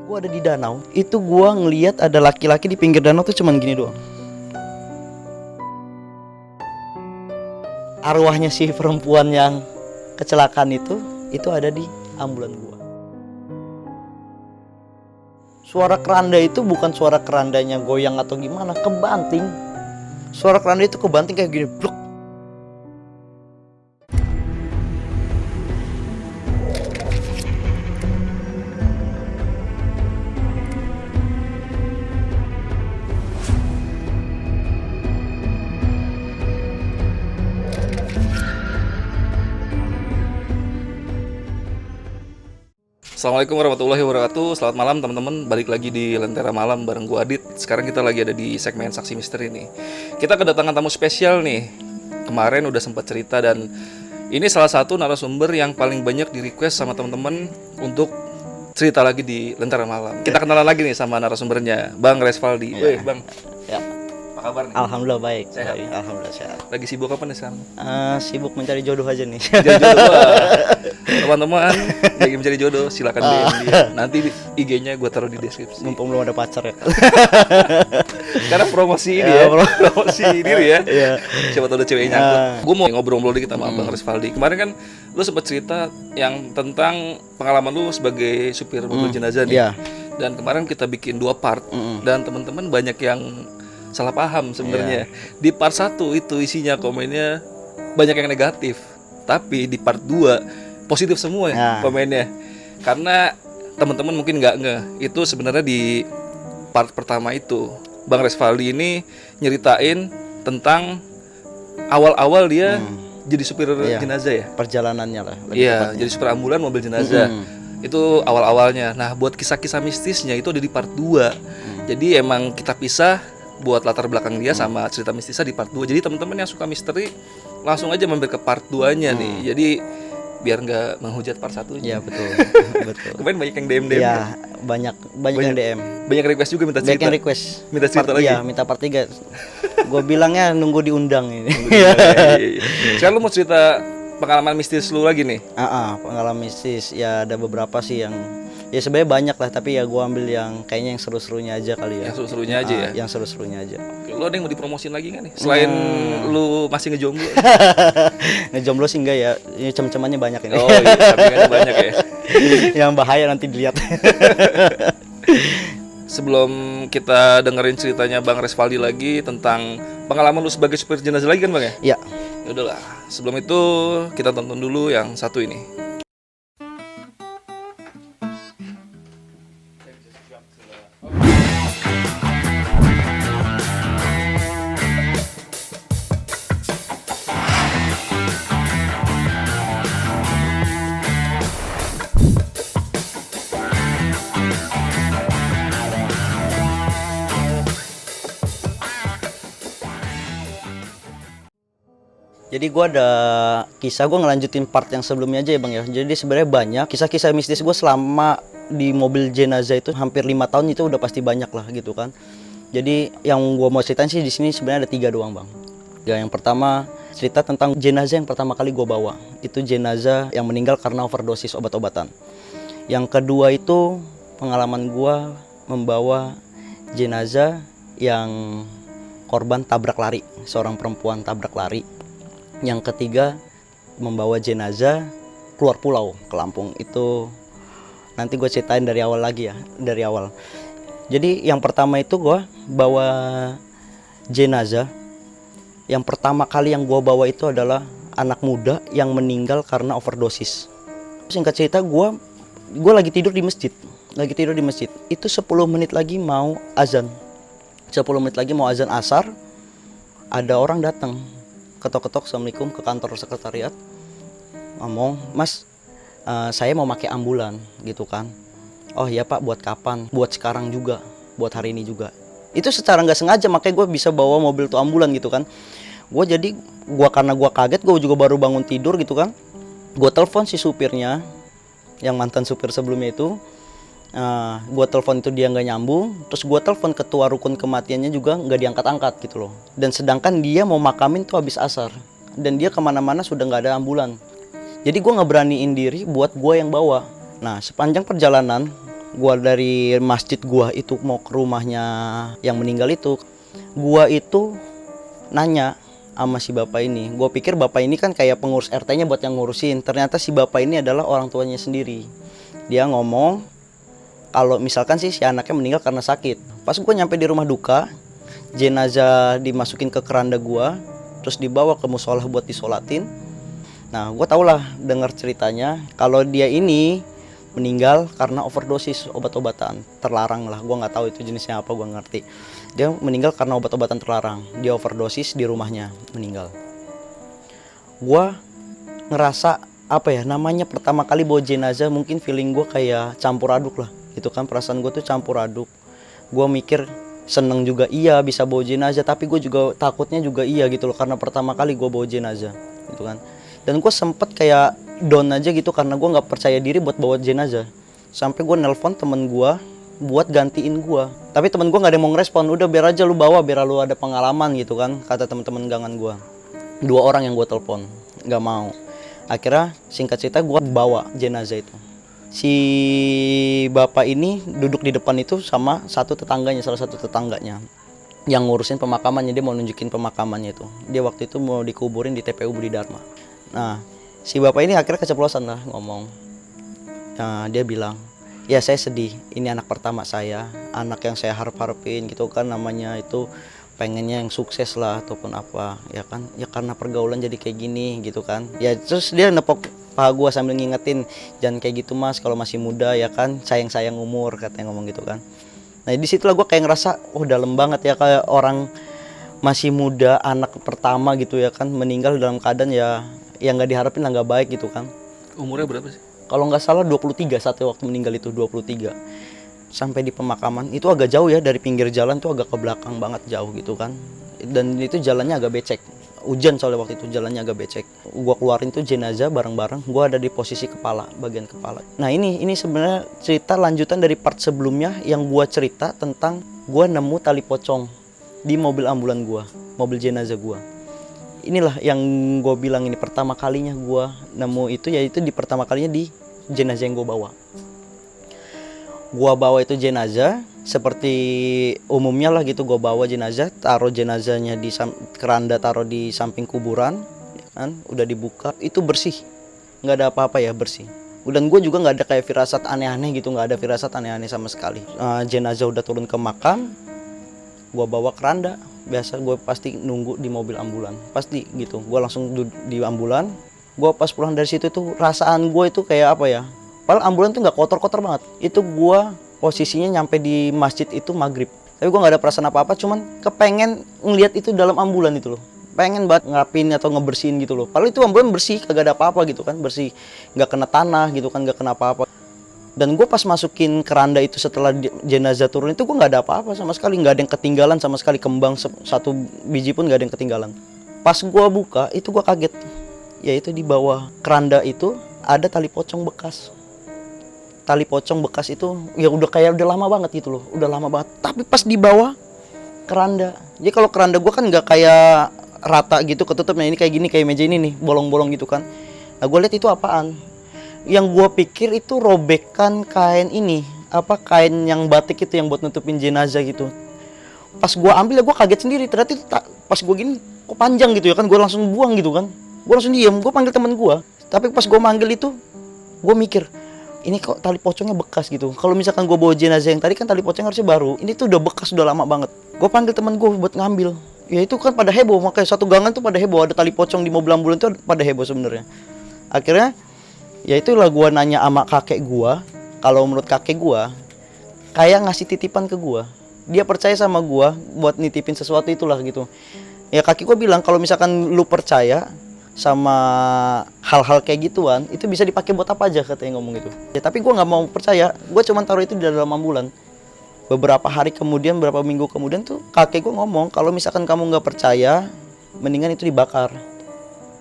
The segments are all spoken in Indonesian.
Gue ada di danau, itu gue ngeliat ada laki-laki di pinggir danau tuh cuman gini doang. Arwahnya si perempuan yang kecelakaan itu ada di ambulan gue. Suara keranda itu bukan suara kerandanya goyang atau gimana, kebanting. Suara keranda itu kebanting kayak gini, bluk. Assalamualaikum warahmatullahi wabarakatuh. Selamat malam teman-teman. Balik lagi di Lentera Malam bareng gua Adit. Sekarang kita lagi ada di segmen Saksi Misteri nih. Kita kedatangan tamu spesial nih. Kemarin udah sempat cerita dan ini salah satu narasumber yang paling banyak di request sama teman-teman untuk cerita lagi di Lentera Malam. Kita kenalan lagi nih sama narasumbernya, Bang Resvaldi. Woi, Bang. Ya. Apa kabar nih? Alhamdulillah baik. Sehat? Alhamdulillah sehat. Lagi sibuk apa nih sekarang? Sibuk mencari jodoh aja nih. Mencari jodoh. Wah. Teman-teman lagi mencari jodoh silakan DM dia. Nanti IG-nya gue taruh di deskripsi. Mumpung belum ada pacar ya. Sekarang promosi ini ya, promosi diri ya. Iya. Siapa tahu ada ceweknya nyangkut. Gue mau ngobrol-ngobrol dikit sama Bang Resvaldi. Kemarin kan lu sempat cerita yang tentang pengalaman lu sebagai supir mobil jenazah nih. Iya. Dan kemarin kita bikin 2 part dan teman-teman banyak yang salah paham sebenarnya. Di part 1 itu isinya komennya banyak yang negatif. Tapi di part 2 positif semua ya komennya. Karena teman-teman mungkin nggak ngeh, itu sebenarnya di part pertama itu Bang Resvaldi ini nyeritain tentang awal-awal dia jadi supir jenazah ya. Perjalanannya lah. Iya, jadi supir ambulan mobil jenazah. Itu awal-awalnya. Nah, buat kisah-kisah mistisnya itu ada di part 2. Jadi emang kita pisah buat latar belakang dia sama cerita mistisnya di part 2. Jadi teman-teman yang suka misteri langsung aja mampir ke part 2-nya nih. Jadi biar nggak menghujat part 1-nya. Iya betul. Betul. Kemarin banyak yang DM. Iya, banyak yang DM. Banyak request juga minta cerita. Banyak yang request. Minta cerita lagi. Iya, minta part 3. Gue bilangnya nunggu diundang ini. Sekarang lu mau cerita pengalaman mistis lu lagi nih? Pengalaman mistis ya ada beberapa sih yang ya sebenarnya banyak lah, tapi ya gue ambil yang kayaknya yang seru-serunya aja kali ya. Yang seru-serunya aja ya? Yang seru-serunya aja. Oke, lu ada yang mau dipromosin lagi nggak nih? Selain lu masih ngejomblo? Ngejomblo sih enggak ya, ini cem-cemannya banyak ini. Oh iya, sampingannya banyak ya? Yang bahaya nanti dilihat. Sebelum kita dengerin ceritanya Bang Resvaldi lagi tentang pengalaman lu sebagai supir jenazah lagi kan Bang ya? Iya. Ya udahlah, sebelum itu kita tonton dulu yang satu ini. Jadi gue ada kisah, gue ngelanjutin part yang sebelumnya aja ya Bang ya. Jadi sebenarnya banyak kisah-kisah mistis gue selama di mobil jenazah itu hampir 5 tahun itu udah pasti banyak lah gitu kan. Jadi yang gue mau ceritain sih di sini sebenarnya ada 3 doang Bang. Ya, yang pertama cerita tentang jenazah yang pertama kali gue bawa. Itu jenazah yang meninggal karena overdosis obat-obatan. Yang kedua itu pengalaman gue membawa jenazah yang korban tabrak lari, seorang perempuan tabrak lari. Yang ketiga membawa jenazah keluar pulau ke Lampung. Itu nanti gue ceritain dari awal lagi ya, dari awal. Jadi yang pertama itu gue bawa jenazah. Yang pertama kali yang gue bawa itu adalah anak muda yang meninggal karena overdosis. Singkat cerita gue lagi tidur di masjid. Itu 10 menit lagi mau azan. 10 menit lagi mau azan asar. Ada orang datang. Ketok-ketok, assalamualaikum, ke kantor sekretariat, ngomong, Mas, saya mau pakai ambulan gitu kan. Oh iya Pak, buat kapan? Buat sekarang juga, buat hari ini juga. Itu secara nggak sengaja makanya gue bisa bawa mobil tuh ambulan gitu kan. Karena gue kaget, gue juga baru bangun tidur gitu kan. Gue telepon si supirnya, yang mantan supir sebelumnya itu. Gue telepon itu dia nggak nyambung, terus gue telepon ketua rukun kematiannya juga nggak diangkat-angkat gitu loh. Dan sedangkan dia mau makamin tuh habis asar, dan dia kemana-mana sudah nggak ada ambulan. Jadi gue nggak beraniin diri buat gue yang bawa. Nah sepanjang perjalanan gua dari masjid gua itu mau ke rumahnya yang meninggal itu, gua itu nanya sama si bapak ini. Gua pikir bapak ini kan kayak pengurus RT-nya buat yang ngurusin. Ternyata si bapak ini adalah orang tuanya sendiri. Dia ngomong kalau misalkan sih si anaknya meninggal karena sakit. Pas gua nyampe di rumah duka, jenazah dimasukin ke keranda gua, terus dibawa ke musola buat disolatin. Nah, gua tau lah dengar ceritanya kalau dia ini meninggal karena overdosis obat-obatan terlarang lah. Gua nggak tahu itu jenisnya apa, gua ngerti. Dia meninggal karena obat-obatan terlarang. Dia overdosis di rumahnya, meninggal. Gua ngerasa apa ya namanya, pertama kali bawa jenazah, mungkin feeling gua kayak campur aduk lah. Itu kan perasaan gua tuh campur aduk. Gua mikir seneng juga iya bisa bawa jenazah, tapi gue juga takutnya juga iya gitu loh, karena pertama kali gue bawa jenazah gitu kan. Dan gue sempet kayak down aja gitu karena gue nggak percaya diri buat bawa jenazah. Sampai gue nelpon temen gue buat gantiin gue, tapi temen gue nggak ada yang mau ngerespon. Udah biar aja lu bawa, biar lu ada pengalaman gitu kan, kata temen-temen gangan gue. 2 orang yang gue telepon nggak mau. Akhirnya singkat cerita gue bawa jenazah itu. Si bapak ini duduk di depan itu sama salah satu tetangganya yang ngurusin pemakamannya. Dia mau nunjukin pemakamannya itu. Dia waktu itu mau dikuburin di TPU Budi Dharma. Nah, si bapak ini akhirnya keceplosan lah ngomong. Nah, dia bilang, ya saya sedih, ini anak pertama saya, anak yang saya harap-harapin gitu kan, namanya itu pengennya yang sukses lah ataupun apa, ya kan, ya karena pergaulan jadi kayak gini gitu kan. Ya terus dia nepok paha gua sambil ngingetin, jangan kayak gitu mas, kalau masih muda ya kan, sayang umur, katanya ngomong gitu kan. Nah disitulah gua kayak ngerasa, oh dalam banget ya, kayak orang masih muda, anak pertama gitu ya kan, meninggal dalam keadaan ya yang nggak diharapin lah, nggak baik gitu kan. Umurnya berapa sih? Kalau nggak salah 23 saat waktu meninggal itu, 23. Sampai di pemakaman itu agak jauh ya, dari pinggir jalan tuh agak ke belakang banget, jauh gitu kan. Dan itu jalannya agak becek. Hujan soalnya waktu itu, jalannya agak becek. Gua keluarin tuh jenazah bareng-bareng, gua ada di posisi kepala, bagian kepala. Nah, ini sebenarnya cerita lanjutan dari part sebelumnya yang gua cerita tentang gua nemu tali pocong di mobil ambulan gua, mobil jenazah gua. Inilah yang gue bilang, ini pertama kalinya gue nemu itu, yaitu di pertama kalinya di jenazah yang gue bawa. Gue bawa itu jenazah seperti umumnya lah gitu, gue bawa jenazah, taruh jenazahnya di keranda, taruh di samping kuburan, kan, udah dibuka, itu bersih, nggak ada apa-apa ya, bersih. Dan gue juga nggak ada kayak firasat aneh-aneh gitu, nggak ada firasat aneh-aneh sama sekali. Jenazah udah turun ke makam, gue bawa keranda. Biasa gue pasti nunggu di mobil ambulan, pasti gitu. Gue langsung di ambulan. Gue pas pulang dari situ tuh rasaan gue itu kayak apa ya, padahal ambulan tuh nggak kotor-kotor banget. Itu gue posisinya nyampe di masjid itu maghrib, tapi gue nggak ada perasaan apa-apa, cuman kepengen ngeliat itu dalam ambulan itu loh, pengen banget ngapin atau ngebersihin gitu loh. Padahal itu ambulan bersih, kagak ada apa-apa gitu kan, bersih, nggak kena tanah gitu kan, nggak kena apa-apa. Dan gue pas masukin keranda itu setelah jenazah turun itu, gue nggak ada apa-apa sama sekali, nggak ada yang ketinggalan sama sekali, kembang satu biji pun nggak ada yang ketinggalan. Pas gue buka itu gue kaget, yaitu di bawah keranda itu ada tali pocong bekas. Tali pocong bekas itu ya udah lama banget gitu loh, udah lama banget. Tapi pas di bawah keranda, jadi kalau keranda gue kan nggak kayak rata gitu ketutupnya, ini kayak gini, kayak meja ini nih, bolong-bolong gitu kan. Nah gue lihat itu apaan? Yang gue pikir itu robekan kain ini, apa, kain yang batik itu yang buat nutupin jenazah gitu. Pas gue ambil ya gue kaget sendiri, ternyata itu pas gue gini kok panjang gitu ya kan, gue langsung buang gitu kan. Gue langsung diem, gue panggil temen gue. Tapi pas gue manggil itu, gue mikir, ini kok tali pocongnya bekas gitu. Kalau misalkan gue bawa jenazah yang tadi kan tali pocong harusnya baru, ini tuh udah bekas, udah lama banget. Gue panggil temen gue buat ngambil. Ya itu kan pada heboh, makanya satu gangan tuh pada heboh, ada tali pocong di mobil ambulan tuh pada heboh sebenarnya. Akhirnya ya itulah gue nanya sama kakek gue, kalau menurut kakek gue kayak ngasih titipan ke gue, dia percaya sama gue buat nitipin sesuatu itulah gitu. Ya kakek gue bilang kalau misalkan lu percaya sama hal-hal kayak gituan, itu bisa dipakai buat apa aja, katanya ngomong gitu. Ya tapi gue nggak mau percaya, gue cuma taruh itu di dalam ambulan. Beberapa hari kemudian, beberapa minggu kemudian tuh kakek gue ngomong, kalau misalkan kamu nggak percaya, mendingan itu dibakar.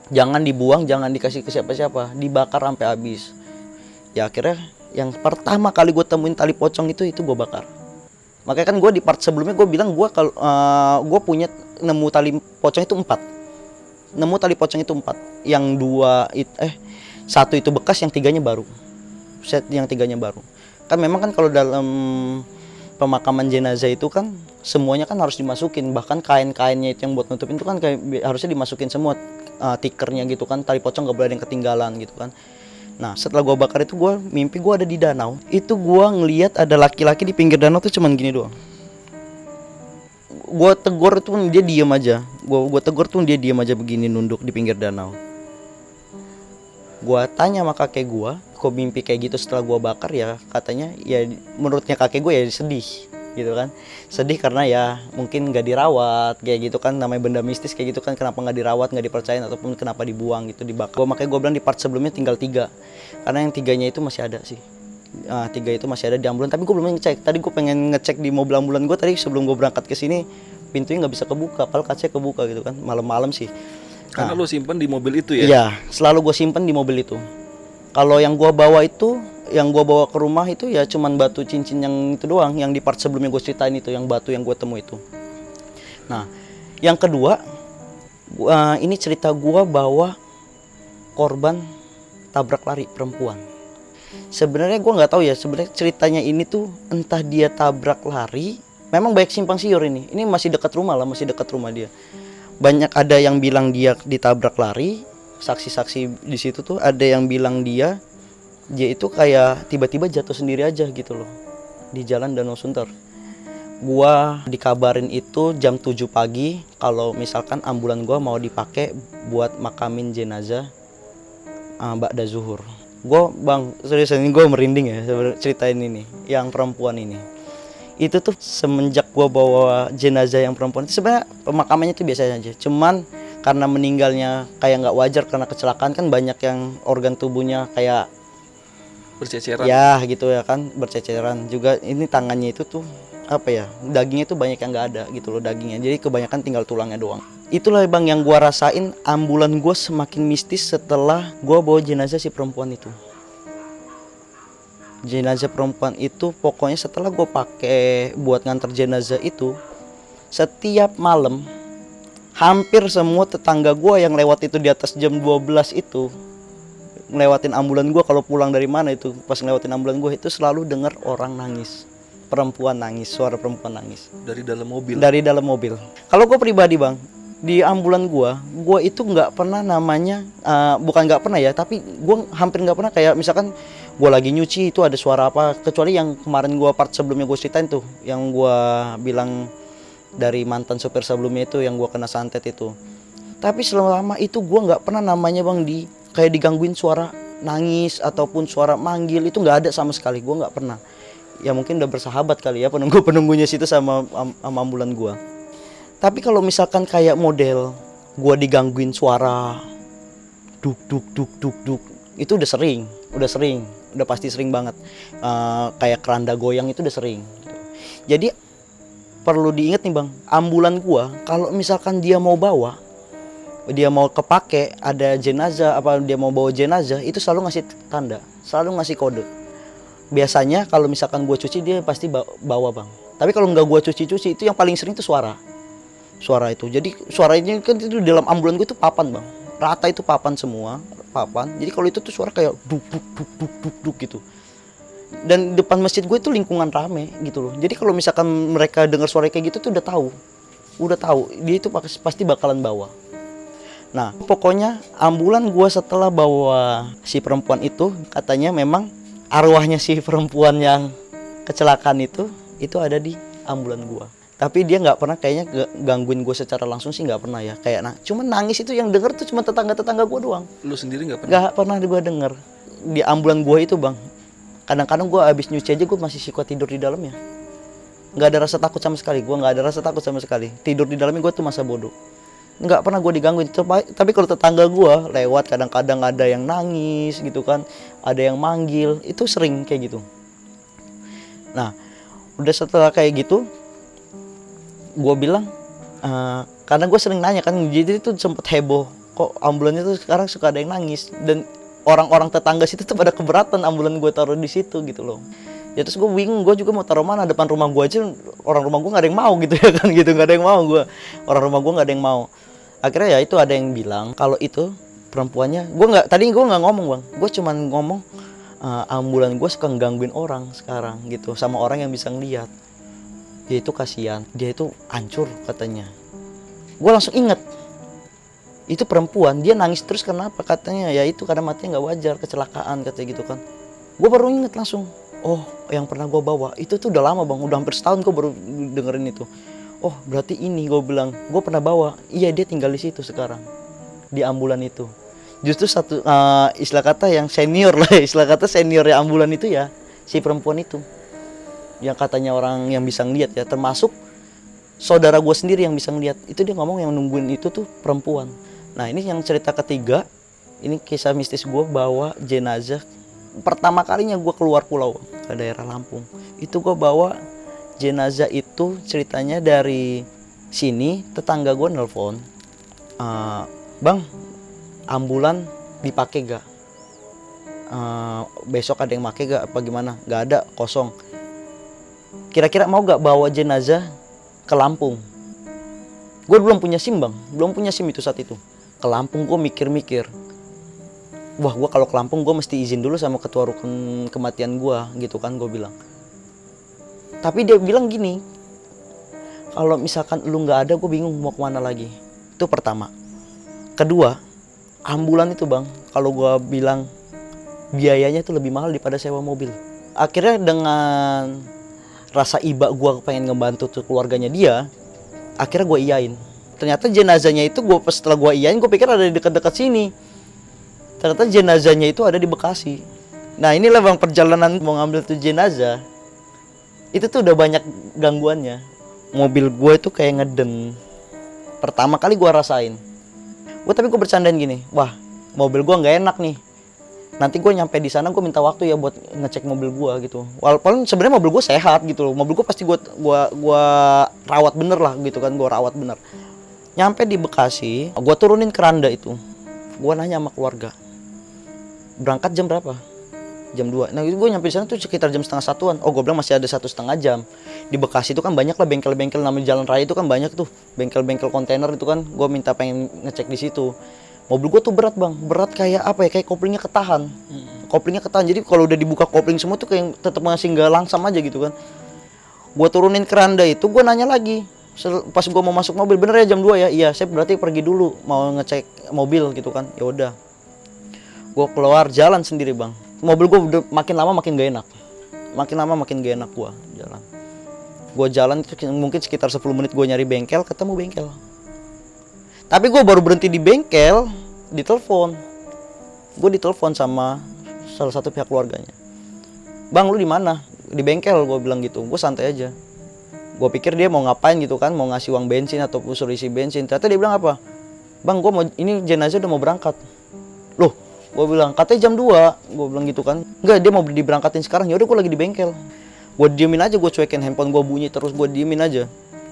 Jangan dibuang, jangan dikasih ke siapa-siapa, dibakar sampai habis. Ya akhirnya yang pertama kali gue temuin tali pocong itu gue bakar. Makanya kan gue di part sebelumnya gue bilang gue punya nemu tali pocong itu 4. Nemu tali pocong itu 4. Yang 1 itu bekas, yang 3-nya baru. Yang 3-nya baru. Kan memang kan kalau dalam pemakaman jenazah itu kan semuanya kan harus dimasukin, bahkan kain-kainnya itu yang buat nutupin itu kan kayak harusnya dimasukin semua, tikernya gitu kan, tali pocong nggak boleh ada yang ketinggalan gitu kan. Nah setelah gua bakar itu gua mimpi gua ada di danau, itu gua ngelihat ada laki-laki di pinggir danau tuh cuman gini doang. Gua tegur tuh dia diem aja, gua tegur tuh dia diem aja begini nunduk di pinggir danau. Gua tanya sama kakek gua, kok mimpi kayak gitu setelah gua bakar ya, katanya ya menurutnya kakek gua ya sedih gitu kan. Sedih karena ya mungkin nggak dirawat kayak gitu kan, namanya benda mistis kayak gitu kan, kenapa nggak dirawat, nggak dipercayain, ataupun kenapa dibuang gitu, dibakar. Makanya gua bilang di part sebelumnya tinggal 3, karena yang 3-nya itu masih ada sih. 3 itu masih ada di ambulan, tapi gue belum ngecek. Tadi gue pengen ngecek di mobil ambulan gue tadi sebelum gue berangkat ke sini, pintunya nggak bisa kebuka, padahal kacanya kebuka gitu kan, malam-malam sih. Karena lo simpan di mobil itu ya? Iya, selalu gue simpen di mobil itu. Kalau yang gue bawa itu, yang gue bawa ke rumah itu ya cuman batu cincin yang itu doang, yang di part sebelumnya gue ceritain itu, yang batu yang gue temu itu. Nah, yang kedua, ini cerita gue bawa korban tabrak lari perempuan. Sebenarnya gue nggak tahu ya, sebenarnya ceritanya ini tuh entah dia tabrak lari, memang banyak simpang siur ini masih dekat rumah lah, masih dekat rumah dia. Banyak ada yang bilang dia ditabrak lari, saksi-saksi di situ tuh ada yang bilang dia itu kayak tiba-tiba jatuh sendiri aja gitu loh di jalan Danau Sunter. Gua dikabarin itu jam 7 pagi kalau misalkan ambulan gua mau dipakai buat makamin jenazah ba'da zuhur. Bang, serius ini gue merinding ya ceritain ini, yang perempuan ini. Itu tuh semenjak gue bawa jenazah yang perempuan itu sebenarnya pemakamannya itu biasa aja. Cuman karena meninggalnya kayak nggak wajar karena kecelakaan kan, banyak yang organ tubuhnya kayak berceceran. ya gitu ya kan, berceceran. Juga ini tangannya itu tuh apa ya, dagingnya tuh banyak yang nggak ada gitu loh dagingnya. Jadi kebanyakan tinggal tulangnya doang. Itulah bang yang gua rasain, ambulan gua semakin mistis setelah gua bawa jenazah si perempuan itu. Jenazah perempuan itu pokoknya setelah gua pakai buat nganter jenazah itu, setiap malam hampir semua tetangga gua yang lewat itu di atas jam 12 itu, ngelewatin ambulan gua kalau pulang dari mana itu, pas ngelewatin ambulan gua itu selalu dengar orang nangis, perempuan nangis, suara perempuan nangis Dari dalam mobil? Dari dalam mobil. Kalau gue pribadi bang, di ambulan gue itu nggak pernah namanya, bukan nggak pernah ya, tapi gue hampir nggak pernah kayak misalkan gue lagi nyuci itu ada suara apa, kecuali yang kemarin gue part sebelumnya gue ceritain tuh, yang gue bilang dari mantan sopir sebelumnya itu, yang gue kena santet itu. Tapi selama itu gue nggak pernah namanya bang kayak digangguin suara nangis ataupun suara manggil, itu nggak ada sama sekali, gue nggak pernah. Ya mungkin udah bersahabat kali ya penunggunya situ sama ambulan gua. Tapi kalau misalkan kayak model gua digangguin suara duk duk duk duk duk, itu udah sering, udah pasti sering banget. Kayak keranda goyang itu udah sering. Jadi perlu diingat nih bang, ambulan gua kalau misalkan dia mau kepake ada jenazah, apa dia mau bawa jenazah, itu selalu ngasih tanda, selalu ngasih kode. Biasanya kalau misalkan gue cuci dia pasti bawa bang. Tapi kalau nggak gue cuci itu yang paling sering itu suara itu. Jadi suaranya kan itu dalam ambulan gue itu papan bang, rata itu papan semua, papan. Jadi kalau itu tuh suara kayak duk duk duk duk duk duk gitu. Dan depan masjid gue itu lingkungan rame gitu loh. Jadi kalau misalkan mereka dengar suara kayak gitu tuh udah tahu dia itu pasti bakalan bawa. Nah pokoknya ambulan gue setelah bawa si perempuan itu, katanya memang arwahnya si perempuan yang kecelakaan itu ada di ambulan gua. Tapi dia nggak pernah kayaknya gangguin gua secara langsung sih, nggak pernah ya. Kayak cuman nangis itu yang denger tuh cuma tetangga gua doang. Lu sendiri nggak pernah? Nggak pernah gua denger di ambulan gua itu bang. Kadang-kadang gua abis nyuci aja gua masih suka tidur di dalamnya. Nggak ada rasa takut sama sekali. Gua nggak ada rasa takut sama sekali. Tidur di dalamnya gua tuh masa bodoh. Nggak pernah gue digangguin. Tapi kalau tetangga gue lewat kadang-kadang ada yang nangis gitu kan, ada yang manggil, itu sering kayak gitu. Nah udah setelah kayak gitu gue bilang, karena gue sering nanya kan, jadi itu sempet heboh, kok ambulannya tuh sekarang suka ada yang nangis, dan orang-orang tetangga situ tuh pada keberatan ambulan gue taruh di situ gitu loh. Ya terus gue bingung, gue juga mau taruh mana, depan rumah gue aja orang rumah gue nggak ada yang mau gitu ya kan, gitu nggak ada yang mau, orang rumah gue nggak ada yang mau. Akhirnya ya itu ada yang bilang kalau itu perempuannya, tadi gue nggak ngomong bang, gue cuman ngomong ambulan gue suka gangguin orang sekarang gitu, sama orang yang bisa ngeliat. Dia itu kasihan, dia itu hancur katanya. Gue langsung inget, itu perempuan, dia nangis terus kenapa? Katanya ya itu karena matinya nggak wajar, kecelakaan katanya gitu kan. Gue baru inget langsung, oh yang pernah gue bawa itu tuh udah lama bang, udah hampir setahun gue baru dengerin itu. Oh berarti ini, gue bilang gue pernah bawa. Iya dia tinggal di situ sekarang, di ambulan itu. Justru satu istilah kata yang senior lah, istilah kata senior ya ambulan itu ya si perempuan itu, yang katanya orang yang bisa ngeliat ya, termasuk saudara gue sendiri yang bisa ngeliat. Itu dia ngomong yang nungguin itu tuh perempuan. Nah ini yang cerita ketiga, ini kisah mistis gue bawa jenazah. Pertama kalinya gue keluar pulau ke daerah Lampung, itu gue bawa jenazah itu ceritanya dari sini. Tetangga gue nelpon, bang ambulan dipakai gak? Besok ada yang pakai gak? Apa gimana? Gak ada, kosong. Kira-kira mau gak bawa jenazah ke Lampung? Gue belum punya SIM bang, belum punya SIM itu saat itu. Ke Lampung gue mikir-mikir, wah gue kalau ke Lampung gue mesti izin dulu sama ketua rukun kematian gue gitu kan, gue bilang. Tapi dia bilang gini, kalau misalkan lu nggak ada gue bingung mau kemana lagi. Itu pertama. Kedua, ambulan itu bang, kalau gue bilang biayanya itu lebih mahal daripada sewa mobil. Akhirnya dengan rasa iba gue pengen ngebantu tuh keluarganya dia, akhirnya gue iyain. Ternyata jenazahnya itu setelah gue iyain, gue pikir ada di dekat-dekat sini. Ternyata jenazahnya itu ada di Bekasi. Nah inilah bang perjalanan mau ngambil tuh jenazah, itu tuh udah banyak gangguannya. Mobil gue itu kayak ngeden. Pertama kali gue rasain. Tapi gue bercandain gini, wah mobil gue nggak enak nih. Nanti gue nyampe di sana gue minta waktu ya buat ngecek mobil gue gitu. Walaupun sebenarnya mobil gue sehat gitu loh. Mobil gue pasti gue rawat bener lah gitu kan, gue rawat bener. Nyampe di Bekasi, gue turunin keranda itu. Gue nanya sama keluarga, berangkat jam berapa? Jam 2. Nah gue nyampe di sana tuh sekitar jam setengah satuan. Oh gue bilang masih ada 1,5 jam. Di Bekasi itu kan banyak lah bengkel-bengkel, namanya jalan raya itu kan banyak tuh bengkel-bengkel kontainer itu kan. Gue minta pengen ngecek di situ. Mobil gue tuh berat bang, berat kayak apa ya, kayak koplingnya ketahan. Koplingnya ketahan, jadi kalau udah dibuka kopling semua tuh kayak tetap masih nggak langsam aja gitu kan. Gue turunin keranda itu, gue nanya lagi. Pas gue mau masuk mobil, bener ya jam 2 ya? Iya, saya berarti pergi dulu mau ngecek mobil gitu kan. Ya udah. Gue keluar jalan sendiri bang. Mobil gue udah makin lama makin gak enak. Makin lama makin gak enak gue jalan. Gue jalan mungkin sekitar 10 menit gue nyari bengkel, ketemu bengkel. Tapi gue baru berhenti di bengkel, ditelepon. Gue ditelepon sama salah satu pihak keluarganya. Bang lu di mana? Di bengkel, gue bilang gitu. Gue santai aja. Gue pikir dia mau ngapain gitu kan, mau ngasih uang bensin atau suruh isi bensin. Ternyata dia bilang apa? Bang gue mau, ini jenazah udah mau berangkat. Loh, gue bilang katanya jam 2. Gue bilang gitu kan. Enggak, dia mau diberangkatin sekarang. Ya udah gue lagi di bengkel. Gue diemin aja, gue cuekin handphone gue bunyi terus, gue diemin aja.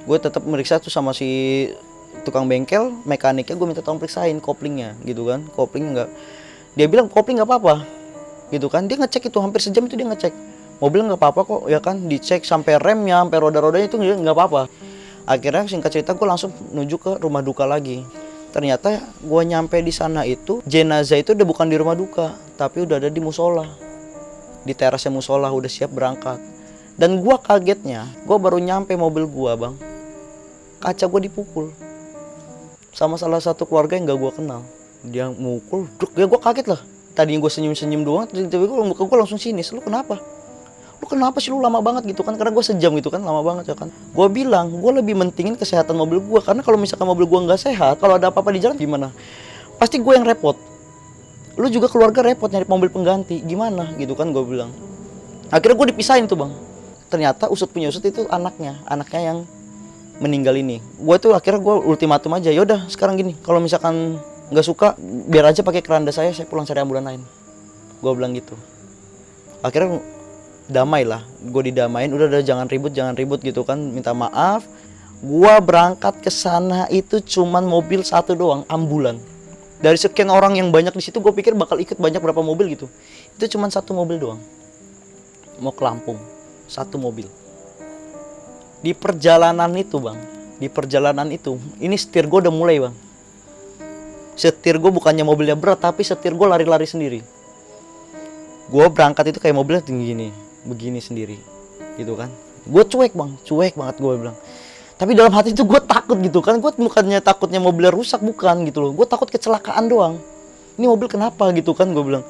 Gue tetap meriksa tuh sama si tukang bengkel, mekaniknya gue minta tolong periksain koplingnya gitu kan. Kopling enggak. Dia bilang kopling enggak apa-apa. Gitu kan. Dia ngecek itu hampir sejam itu dia ngecek. Mobil nggak apa-apa kok ya kan, dicek sampai remnya, sampai roda-rodanya itu nggak apa-apa. Akhirnya singkat cerita gue langsung menuju ke rumah duka lagi. Ternyata gue nyampe di sana itu jenazah itu udah bukan di rumah duka, tapi udah ada di musola, di terasnya musola, udah siap berangkat. Dan gue kagetnya, gue baru nyampe mobil gue bang, kaca gue dipukul sama salah satu keluarga yang gak gue kenal. Dia mukul, ya gue kaget lah. Tadinya gue senyum-senyum doang, tiba-tiba gue langsung sinis. Lu kenapa? Lu kenapa sih lu lama banget gitu kan? Karena gue sejam gitu kan, lama banget ya kan. Gue bilang, gue lebih mentingin kesehatan mobil gue. Karena kalau misalkan mobil gue nggak sehat, kalau ada apa-apa di jalan gimana? Pasti gue yang repot. Lu juga keluarga repot nyari mobil pengganti, gimana gitu kan gue bilang. Akhirnya gue dipisahin tuh bang. Ternyata usut punya usut itu anaknya yang meninggal ini. Gue tuh akhirnya gue ultimatum aja. Yaudah sekarang gini, kalau misalkan nggak suka, biar aja pakai keranda saya pulang cari ambulan lain. Gue bilang gitu. Akhirnya damai lah, gue didamain, udah jangan ribut gitu kan, minta maaf. Gue berangkat ke sana itu cuman mobil satu doang, ambulan. Dari sekian orang yang banyak di situ, gue pikir bakal ikut banyak berapa mobil gitu. Itu cuman satu mobil doang, mau ke Lampung, satu mobil. Di perjalanan itu bang, ini setir gue udah mulai bang. Setir gue bukannya mobilnya berat, tapi setir gue lari-lari sendiri. Gue berangkat itu kayak mobilnya tinggi gini, begini sendiri, gitu kan. Gue cuek bang, cuek banget gue bilang. Tapi dalam hati itu gue takut gitu kan. Gue bukannya takutnya mobilnya rusak, bukan gitu loh. Gue takut kecelakaan doang. Ini mobil kenapa gitu kan, gue bilang.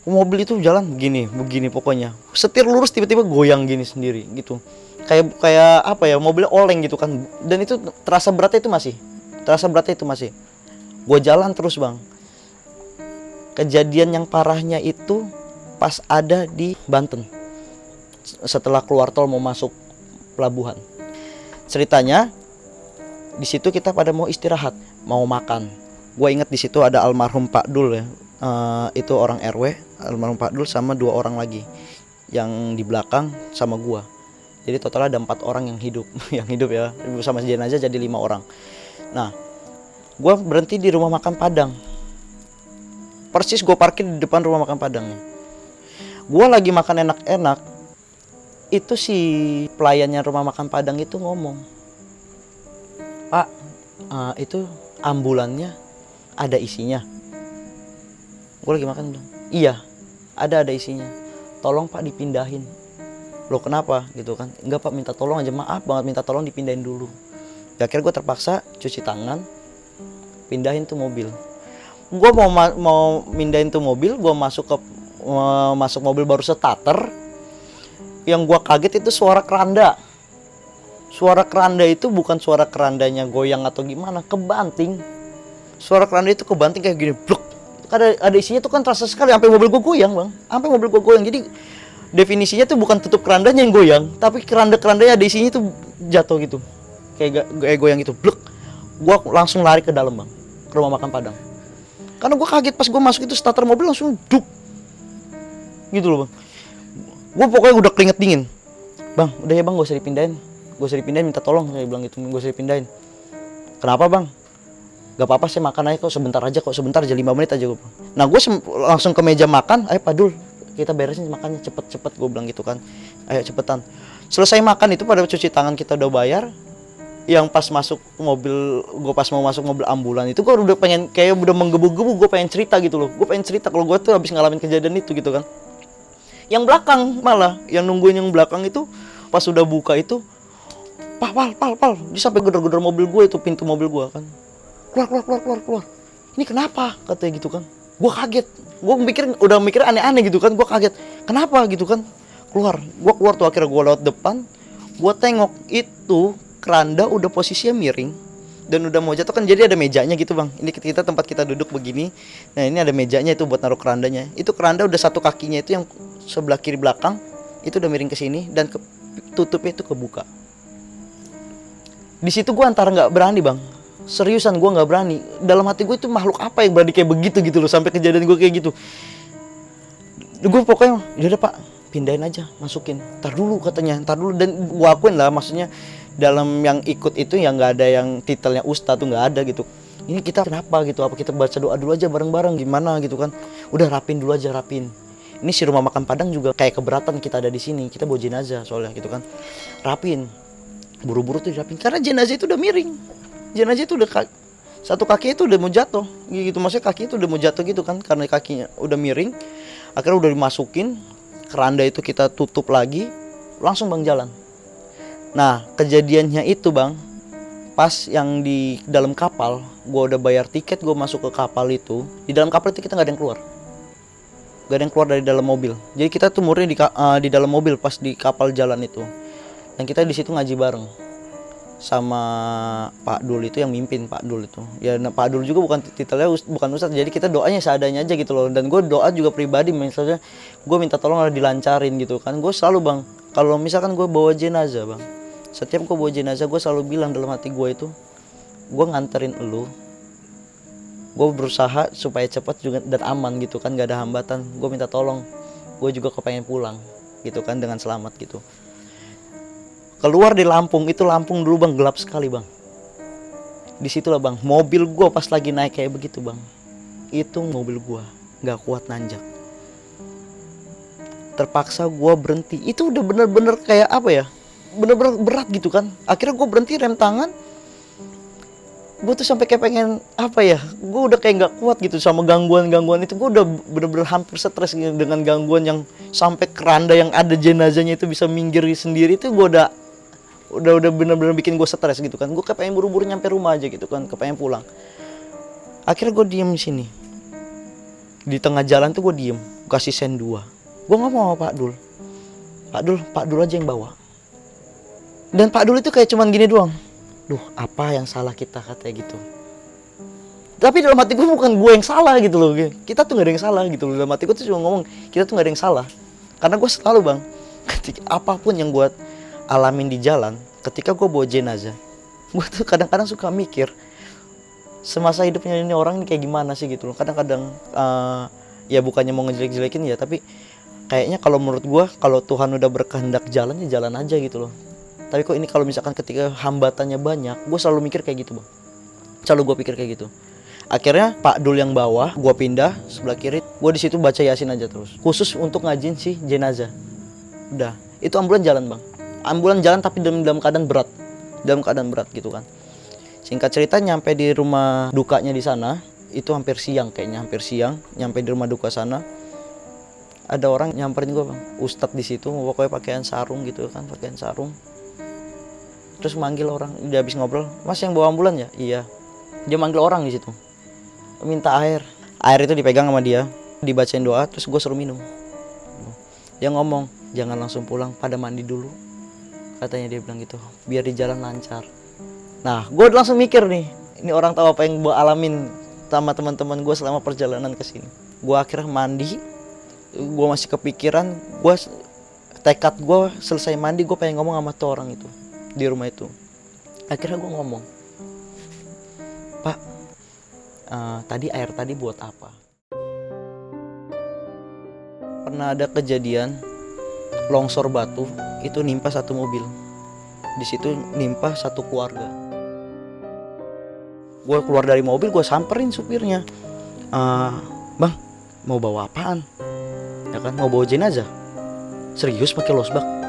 Mobil itu jalan begini, begini pokoknya. Setir lurus tiba-tiba goyang gini sendiri gitu. Kayak apa ya, mobilnya oleng gitu kan. Dan itu terasa beratnya itu masih. Gue jalan terus bang. Kejadian yang parahnya itu pas ada di Banten. Setelah keluar tol mau masuk pelabuhan. Ceritanya di situ kita pada mau istirahat, mau makan. Gue inget di situ ada almarhum Pak Dul ya. Itu orang RW, almarhum Pak Dul sama 2 orang lagi yang di belakang sama gua. Jadi total ada 4 orang yang hidup yang hidup ya, sama jenazah jadi 5 orang. Nah, gua berhenti di rumah makan Padang. Persis gua parkir di depan rumah makan Padangnya. Gua lagi makan enak-enak. Itu si pelayannya rumah makan Padang itu ngomong, "Pak, itu ambulannya ada isinya." Gue lagi makan dong. Iya, ada isinya. Tolong Pak dipindahin. Loh kenapa gitu kan? Enggak Pak, minta tolong aja, maaf banget, minta tolong dipindahin dulu. Ya, akhirnya gue terpaksa cuci tangan, pindahin tuh mobil. Gue mau mindahin tuh mobil, gue masuk mobil baru starter. Yang gue kaget itu suara keranda. Suara keranda itu bukan suara kerandanya goyang atau gimana, kebanting. Suara keranda itu kebanting kayak gini, bluk. Ada isinya tuh kan terasa sekali, sampai mobil gue goyang bang, jadi definisinya tuh bukan tutup kerandanya yang goyang, tapi kerandanya ada isinya tuh jatuh gitu, kayak goyang gitu, blek. Gue langsung lari ke dalam bang, ke rumah makan Padang, karena gue kaget pas gue masuk itu starter mobil langsung duk, gitu loh bang. Gue pokoknya udah keringet dingin, bang, udah ya bang, gak usah dipindahin, minta tolong, saya bilang gitu, gak usah dipindahin. Kenapa bang? Gak apa-apa, saya makan aja kok, sebentar aja, 5 menit aja gue. Nah gue langsung ke meja makan, ayo Pak Dul, kita beresin makannya cepet gue bilang gitu kan, ayo cepetan. Selesai makan itu pada cuci tangan kita udah bayar. Yang pas masuk mobil, gue pas mau masuk mobil ambulan itu gue udah pengen, kayak udah menggebu-gebu, gue pengen cerita gitu loh. Gue pengen cerita kalau gue tuh habis ngalamin kejadian itu gitu kan. Yang belakang malah, yang nungguin yang belakang itu pas udah buka itu, pal, dia sampai gedor-gedor mobil gue itu, pintu mobil gue kan. Keluar. Ini kenapa? Katanya gitu kan. Gue kaget. Gue udah mikir aneh-aneh gitu kan. Gue kaget. Kenapa gitu kan? Gue keluar tuh, akhirnya gue lewat depan. Gue tengok itu keranda udah posisinya miring dan udah mau jatuh kan. Jadi ada mejanya gitu bang. Ini kita tempat kita duduk begini. Nah ini ada mejanya itu buat naruh kerandanya. Itu keranda udah satu kakinya itu yang sebelah kiri belakang itu udah miring ke sini dan tutupnya itu kebuka. Di situ gue antara nggak berani bang. Seriusan gue nggak berani. Dalam hati gue itu makhluk apa yang berani kayak begitu gitu loh, sampai kejadian gue kayak gitu. Gue pokoknya yaudah Pak, pindahin aja, masukin. Ntar dulu katanya, dan gue akuin lah, maksudnya dalam yang ikut itu yang nggak ada yang titelnya ustaz tuh, nggak ada gitu. Ini kita kenapa gitu? Apa kita baca doa dulu aja bareng-bareng gimana gitu kan? Udah rapin dulu aja, rapin. Ini si rumah makan Padang juga kayak keberatan kita ada di sini, kita bawa jenazah soalnya gitu kan. Rapin, buru-buru tuh dirapin karena jenazah itu udah miring. Jenazah itu udah satu kaki itu udah mau jatuh gitu, maksudnya kaki itu udah mau jatuh gitu kan, karena kakinya udah miring. Akhirnya udah dimasukin keranda itu, kita tutup lagi, langsung bang jalan. Nah kejadiannya itu bang, pas yang di dalam kapal, gue udah bayar tiket, gue masuk ke kapal itu. Di dalam kapal itu kita nggak ada yang keluar dari dalam mobil. Jadi kita tuh murni di dalam mobil pas di kapal jalan itu. Dan kita di situ ngaji bareng sama Pak Dul itu, yang mimpin Pak Dul itu. Ya Pak Dul juga bukan titelnya bukan ustadz, jadi kita doanya seadanya aja gitu loh. Dan gue doa juga pribadi, misalnya gue minta tolong dilancarin gitu kan. Gue selalu bang, kalau misalkan gue bawa jenazah bang, setiap gue bawa jenazah gue selalu bilang dalam hati gue itu, gue nganterin elu, gue berusaha supaya cepat juga dan aman gitu kan, gak ada hambatan. Gue minta tolong, gue juga kepengen pulang gitu kan dengan selamat gitu. Keluar di Lampung, itu Lampung dulu bang gelap sekali bang. Disitulah bang, mobil gue pas lagi naik kayak begitu bang, itu mobil gue nggak kuat nanjak. Terpaksa gue berhenti. Itu udah bener-bener kayak apa ya? Bener-bener berat gitu kan. Akhirnya gue berhenti, rem tangan. gue tuh sampai kayak pengen apa ya, gue udah kayak nggak kuat gitu sama gangguan itu. Gue udah bener-bener hampir stres gitu dengan gangguan yang sampai keranda yang ada jenazahnya itu bisa minggir sendiri. Itu gue udah bener-bener bikin gue stres gitu kan. Gue kayak pengen buru-buru nyampe rumah aja gitu kan, kepengen pulang. Akhirnya gue diem di sini, di tengah jalan tuh gue diem, kasih sen 2. Gue ngomong sama Pak Dul aja yang bawa. Dan Pak Dul itu kayak cuman gini doang, duh apa yang salah kita, katanya gitu. Tapi dalam hati gue bukan gue yang salah gitu loh, kita tuh gak ada yang salah gitu loh. Dalam hati gue tuh cuma ngomong kita tuh gak ada yang salah. Karena gue selalu bang, ketika apapun yang gue alamin di jalan, ketika gue bawa jenazah, gue tuh kadang-kadang suka mikir semasa hidupnya ini orang ini kayak gimana sih gitu loh. Kadang-kadang ya bukannya mau ngejelek-jelekin ya, tapi kayaknya kalau menurut gue, kalau Tuhan udah berkehendak jalan ya jalan aja gitu loh. Tapi kok ini kalau misalkan ketika hambatannya banyak, gue selalu mikir kayak gitu bang. Selalu gue pikir kayak gitu. Akhirnya Pak Dul yang bawah, gue pindah sebelah kiri. Gue di situ baca Yasin aja terus, khusus untuk ngajin si jenazah. Udah, itu ambulan jalan bang. Ambulan jalan tapi dalam keadaan berat, gitu kan. Singkat cerita nyampe di rumah dukanya di sana, itu hampir siang. Nyampe di rumah duka sana. Ada orang nyamperin gue bang, ustadz di situ, pokoknya pakaian sarung gitu kan, Terus manggil orang, dia habis ngobrol, mas yang bawa ambulan ya? Iya. Dia manggil orang di situ, minta air. Air itu dipegang sama dia, dibacain doa, terus gue suruh minum. Dia ngomong, jangan langsung pulang, pada mandi dulu. Katanya dia bilang gitu, biar di jalan lancar. Nah, gue langsung mikir nih, ini orang tahu apa yang gue alamin sama teman-teman gue selama perjalanan ke sini. Gue akhirnya mandi, gue masih kepikiran, tekad gue selesai mandi, gue pengen ngomong sama tuh orang itu di rumah itu. Akhirnya gue ngomong, Pak, tadi air tadi buat apa? Pernah ada kejadian longsor batu itu nimpa satu mobil, di situ nimpa satu keluarga. Gue keluar dari mobil, gue samperin supirnya, bang mau bawa apaan? Ya kan, mau bawa jenazah. Serius pakai losbak?